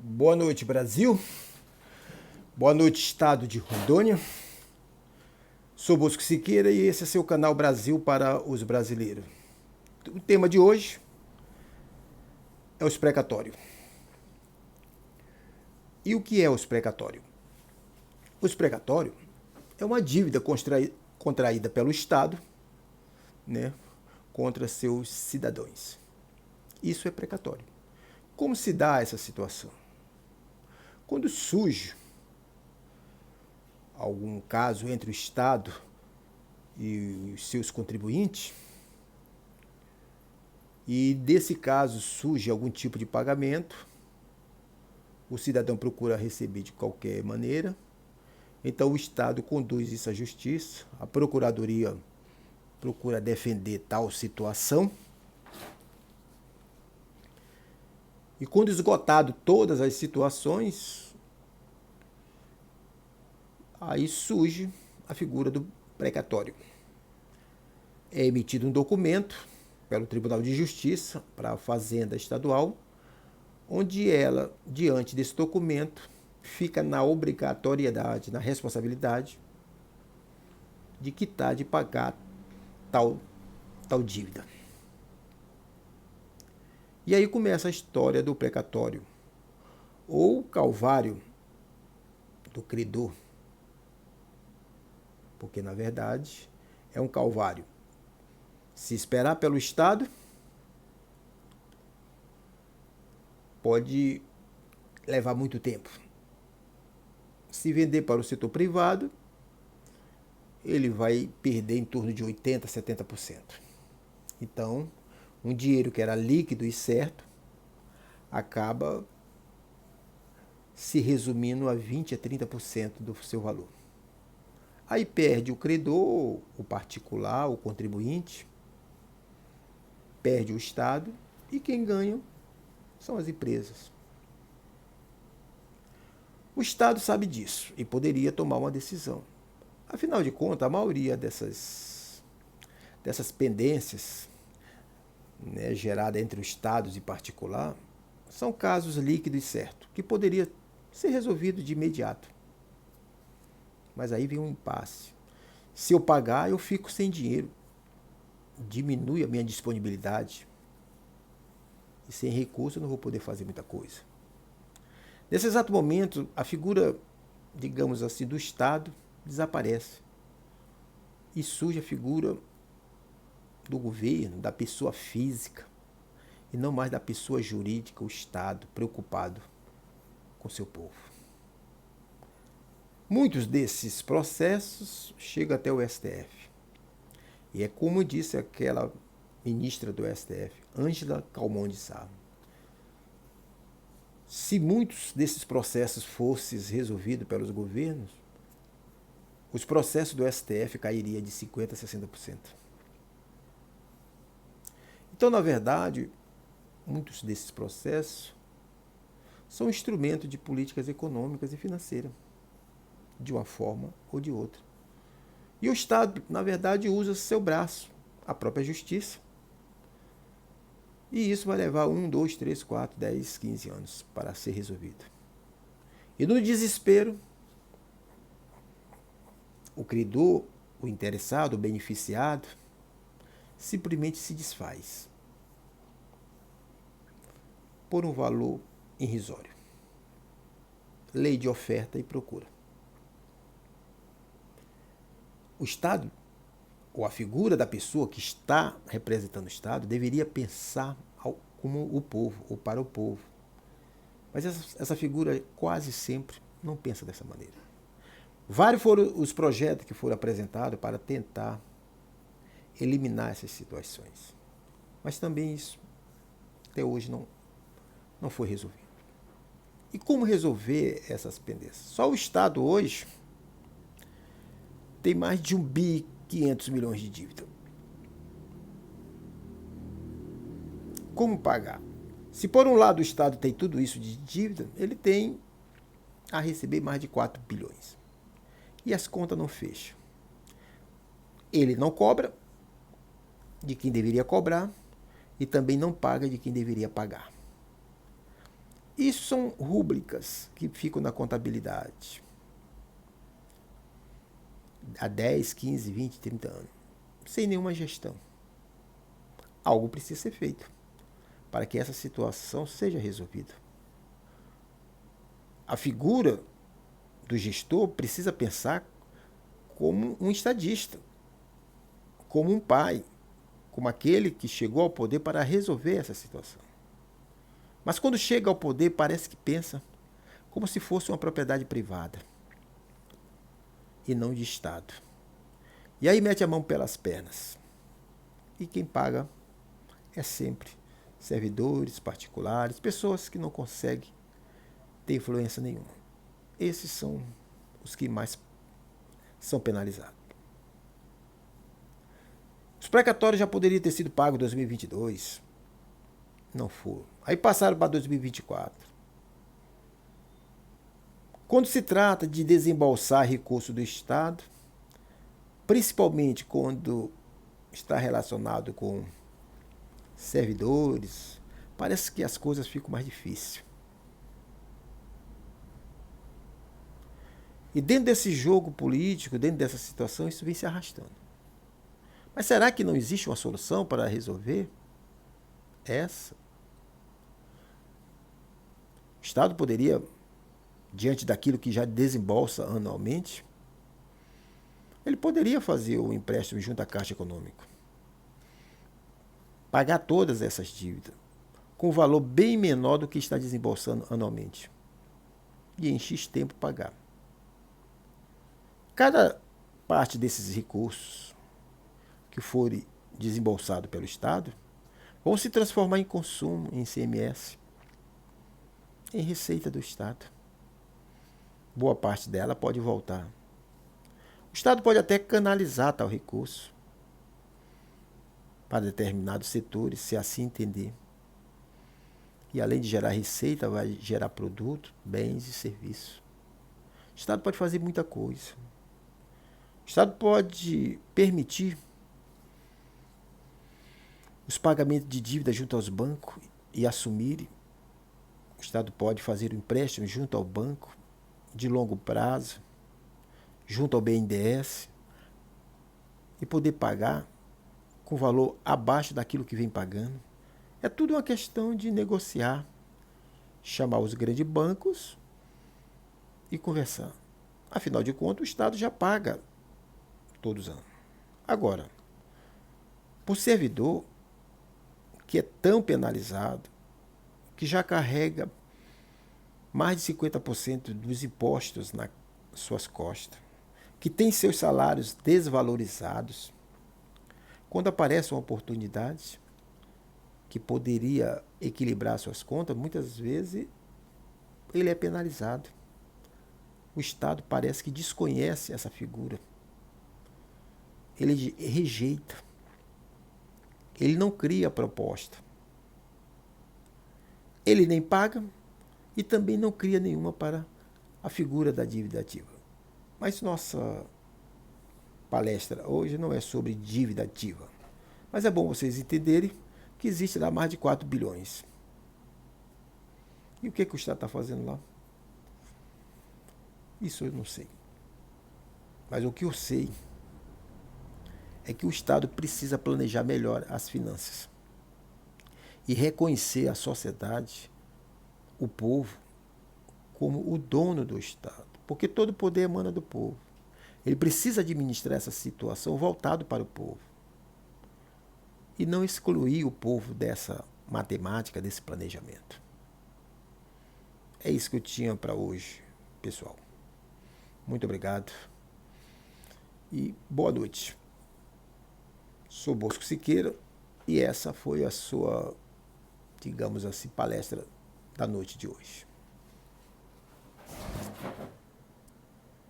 Boa noite, Brasil. Boa noite, Estado de Rondônia. Sou Bosco Siqueira e esse é seu canal Brasil para os brasileiros. O tema de hoje é os precatórios. E o que é os precatórios? Os precatórios é uma dívida contraída pelo Estado, né, contra seus cidadãos. Isso é precatório. Como se dá essa situação? Quando surge algum caso entre o Estado e os seus contribuintes, e desse caso surge algum tipo de pagamento, o cidadão procura receber de qualquer maneira, então o Estado conduz isso à justiça, a procuradoria procura defender tal situação, e quando esgotado todas as situações, aí surge a figura do precatório. É emitido um documento pelo Tribunal de Justiça para a Fazenda Estadual, onde ela, diante desse documento, fica na obrigatoriedade, na responsabilidade de quitar, de pagar tal dívida. E aí começa a história do precatório, ou calvário do credor, porque na verdade é um calvário. Se esperar pelo Estado, pode levar muito tempo. Se vender para o setor privado, ele vai perder em torno de 80%, 70%. Então, um dinheiro que era líquido e certo acaba se resumindo a 20% a 30% do seu valor. Aí perde o credor, o particular, o contribuinte, perde o Estado e quem ganha são as empresas. O Estado sabe disso e poderia tomar uma decisão. Afinal de contas, a maioria dessas pendências, né, gerada entre os estados e particular, são casos líquidos e certos, que poderia ser resolvido de imediato. Mas aí vem um impasse. Se eu pagar, eu fico sem dinheiro. Diminui a minha disponibilidade. E sem recurso eu não vou poder fazer muita coisa. Nesse exato momento, a figura, digamos assim, do Estado desaparece. E surge a figura do governo, da pessoa física, e não mais da pessoa jurídica, o Estado, preocupado com seu povo. Muitos desses processos chegam até o STF. E é como disse aquela ministra do STF, Ângela Calmon de Sá. Se muitos desses processos fossem resolvidos pelos governos, os processos do STF cairiam de 50% a 60%. Então, na verdade, muitos desses processos são instrumentos de políticas econômicas e financeiras, de uma forma ou de outra. E o Estado, na verdade, usa seu braço, a própria justiça. E isso vai levar 1, 2, 3, 4, 10, 15 anos para ser resolvido. E no desespero, o credor, o interessado, o beneficiado, simplesmente se desfaz por um valor irrisório. Lei de oferta e procura. O Estado, ou a figura da pessoa que está representando o Estado, deveria pensar como o povo, ou para o povo. Mas essa figura quase sempre não pensa dessa maneira. Vários foram os projetos que foram apresentados para tentar eliminar essas situações. Mas também isso, até hoje, não foi resolvido. E como resolver essas pendências? Só o Estado hoje tem mais de 1 bi e 500 milhões de dívida. Como pagar? Se por um lado o Estado tem tudo isso de dívida, ele tem a receber mais de 4 bilhões. E as contas não fecham. Ele não cobra de quem deveria cobrar e também não paga de quem deveria pagar. Isso são rúbricas que ficam na contabilidade há 10, 15, 20, 30 anos, sem nenhuma gestão. Algo precisa ser feito para que essa situação seja resolvida. A figura do gestor precisa pensar como um estadista, como um pai, como aquele que chegou ao poder para resolver essa situação. Mas quando chega ao poder, parece que pensa como se fosse uma propriedade privada e não de Estado. E aí mete a mão pelas pernas. E quem paga é sempre servidores particulares, pessoas que não conseguem ter influência nenhuma. Esses são os que mais são penalizados. Os precatórios já poderiam ter sido pagos em 2022. Não foram. Aí passaram para 2024. Quando se trata de desembolsar recurso do Estado, principalmente quando está relacionado com servidores, parece que as coisas ficam mais difíceis. E dentro desse jogo político, dentro dessa situação, isso vem se arrastando. Mas será que não existe uma solução para resolver essa? O Estado poderia, diante daquilo que já desembolsa anualmente, ele poderia fazer o empréstimo junto à Caixa Econômica, pagar todas essas dívidas, com um valor bem menor do que está desembolsando anualmente, e em X tempo pagar. Cada parte desses recursos que forem desembolsados pelo Estado vão se transformar em consumo, em ICMS, em receita do Estado. Boa parte dela pode voltar. O Estado pode até canalizar tal recurso para determinados setores, se assim entender. E além de gerar receita, vai gerar produtos, bens e serviços. O Estado pode fazer muita coisa. O Estado pode permitir os pagamentos de dívida junto aos bancos e assumirem. O Estado pode fazer o empréstimo junto ao banco de longo prazo, junto ao BNDES, e poder pagar com valor abaixo daquilo que vem pagando. É tudo uma questão de negociar, chamar os grandes bancos e conversar. Afinal de contas, o Estado já paga todos os anos. Agora, por servidor que é tão penalizado, que já carrega mais de 50% dos impostos nas suas costas, que tem seus salários desvalorizados, quando aparece uma oportunidade que poderia equilibrar suas contas, muitas vezes ele é penalizado. O Estado parece que desconhece essa figura. Ele rejeita. Ele não cria proposta. Ele nem paga e também não cria nenhuma para a figura da dívida ativa. Mas nossa palestra hoje não é sobre dívida ativa. Mas é bom vocês entenderem que existe lá mais de 4 bilhões. E o que o Estado está fazendo lá? Isso eu não sei. Mas o que eu sei é que o Estado precisa planejar melhor as finanças e reconhecer a sociedade, o povo, como o dono do Estado. Porque todo o poder emana do povo. Ele precisa administrar essa situação voltado para o povo. E não excluir o povo dessa matemática, desse planejamento. É isso que eu tinha para hoje, pessoal. Muito obrigado e boa noite. Sou Bosco Siqueira e essa foi a sua, digamos assim, palestra da noite de hoje.